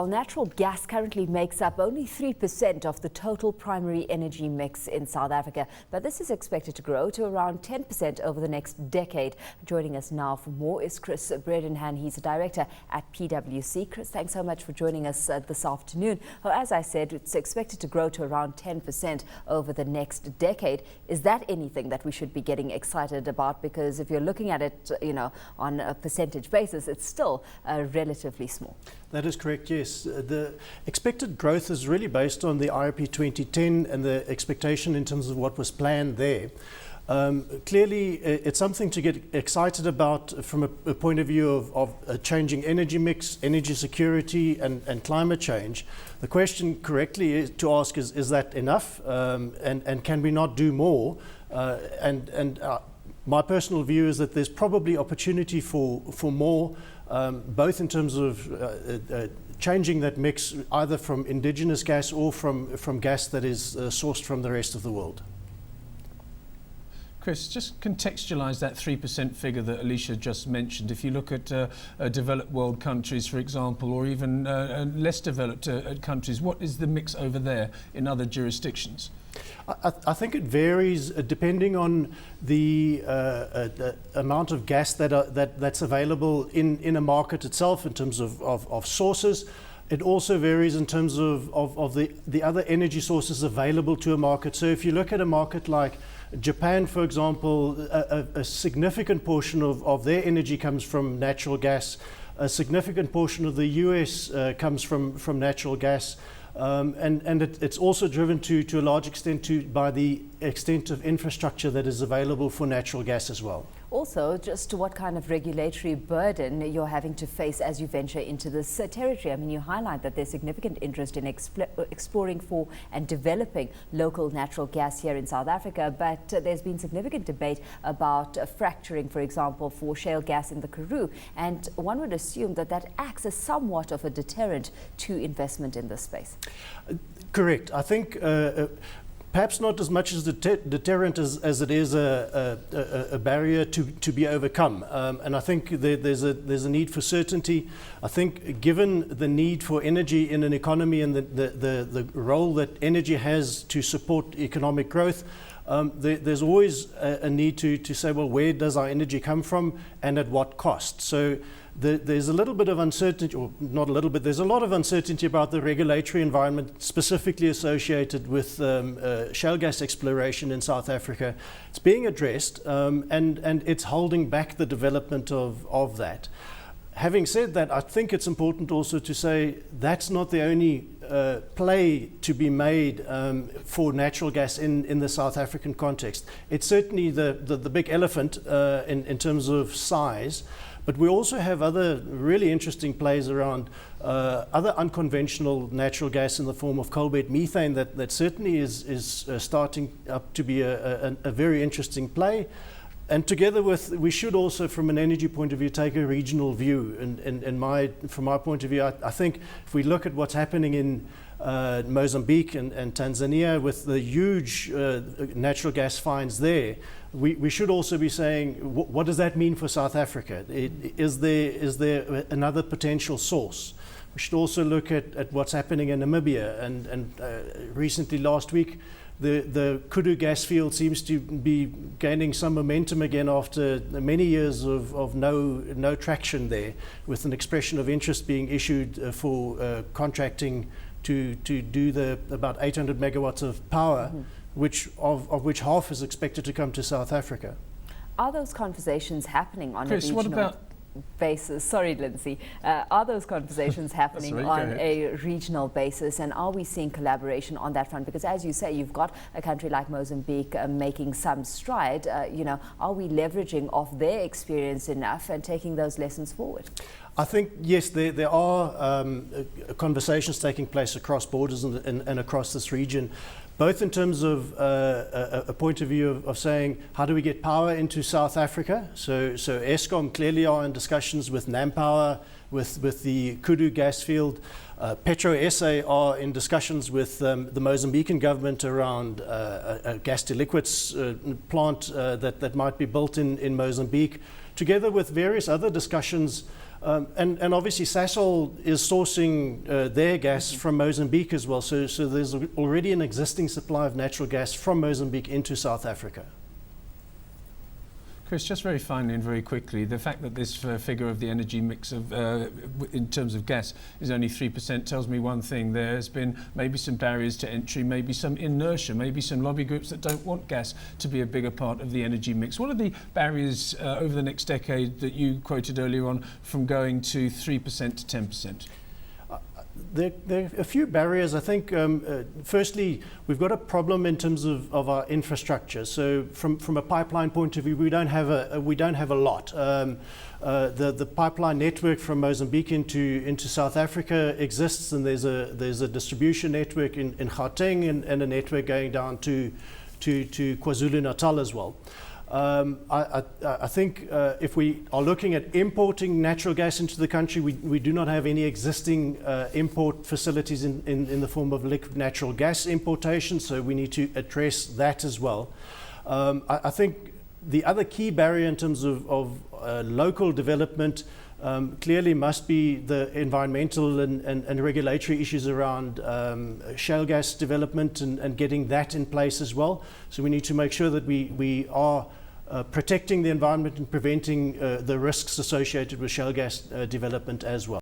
Natural gas currently makes up only 3% of the total primary energy mix in South Africa, but this is expected to grow to around 10% over the next decade. Joining us now for more is Chris Bredenhan. He's a director at PwC. Chris, thanks so much for joining us this afternoon. Well, as I said, it's expected to grow to around 10% over the next decade. Is that anything that we should be getting excited about? Because if you're looking at it, on a percentage basis, it's still relatively small. That is correct, yes. The expected growth is really based on the IRP 2010 and the expectation in terms of what was planned there. Clearly, it's something to get excited about from a point of view of a changing energy mix, energy security and climate change. The question correctly to ask is that enough, and can we not do more? My personal view is that there's probably opportunity for more, both in terms of changing that mix either from indigenous gas or from gas that is sourced from the rest of the world. Chris, just contextualise that 3% figure that Alicia just mentioned. If you look at developed world countries, for example, or even less developed countries, what is the mix over there in other jurisdictions? I think it varies depending on the amount of gas that's available in a market itself in terms of sources. It also varies in terms of the other energy sources available to a market. So if you look at a market like Japan, for example, a significant portion of their energy comes from natural gas. A significant portion of the US comes from natural gas. And it's also driven to a large extent by the extent of infrastructure that is available for natural gas as well. Also, just what kind of regulatory burden you're having to face as you venture into this territory. I mean, you highlight that there's significant interest in exploring for and developing local natural gas here in South Africa, but there's been significant debate about fracturing, for example, for shale gas in the Karoo, and one would assume that acts as somewhat of a deterrent to investment in this space. Correct. I think perhaps not as much as a deterrent as it is a barrier to be overcome. And I think there's a need for certainty. I think given the need for energy in an economy and the role that energy has to support economic growth, there's always a need to say, well, where does our energy come from and at what cost? So there's a little bit of uncertainty, or not a little bit, there's a lot of uncertainty about the regulatory environment specifically associated with shale gas exploration in South Africa. It's being addressed and it's holding back the development of that. Having said that, I think it's important also to say that's not the only play to be made for natural gas in the South African context. It's certainly the big elephant in terms of size. But we also have other really interesting plays around other unconventional natural gas in the form of coal bed methane that certainly is starting up to be a very interesting play. And together with, we should also, from an energy point of view, take a regional view. From my point of view, I think if we look at what's happening in Mozambique and Tanzania with the huge natural gas finds there, we should also be saying, what does that mean for South Africa? Is there another potential source? We should also look at what's happening in Namibia. And recently, last week, the Kudu gas field seems to be gaining some momentum again after many years of no traction there, with an expression of interest being issued for contracting to do about 800 megawatts of power, of which half is expected to come to South Africa. Are those conversations happening on Chris, a regional basis? Sorry, Lindsay. Are those conversations happening on a regional basis, and are we seeing collaboration on that front? Because as you say, you've got a country like Mozambique making some stride. Are we leveraging off their experience enough and taking those lessons forward? I think, yes, there are conversations taking place across borders and across this region, both in terms of a point of view of saying, how do we get power into South Africa? So Eskom clearly are in discussions with NamPower, with the Kudu gas field. Petro SA are in discussions with the Mozambican government around a gas to liquids plant that might be built in Mozambique, together with various other discussions And obviously Sasol is sourcing their gas from Mozambique as well. So there's already an existing supply of natural gas from Mozambique into South Africa. Chris, just very finally and very quickly, the fact that this figure of the energy mix of, in terms of gas is only 3% tells me one thing. There's been maybe some barriers to entry, maybe some inertia, maybe some lobby groups that don't want gas to be a bigger part of the energy mix. What are the barriers over the next decade that you quoted earlier on from going to 3% to 10%? There are a few barriers. I think, firstly, we've got a problem in terms of our infrastructure. So from a pipeline point of view, we don't have a lot. The pipeline network from Mozambique into South Africa exists, and there's a distribution network in Gauteng and a network going down to KwaZulu-Natal as well. I think if we are looking at importing natural gas into the country, we do not have any existing import facilities in the form of liquid natural gas importation, so we need to address that as well. I think the other key barrier in terms of local development clearly must be the environmental and regulatory issues around shale gas development and getting that in place as well. So we need to make sure that we are protecting the environment and preventing the risks associated with shale gas development as well.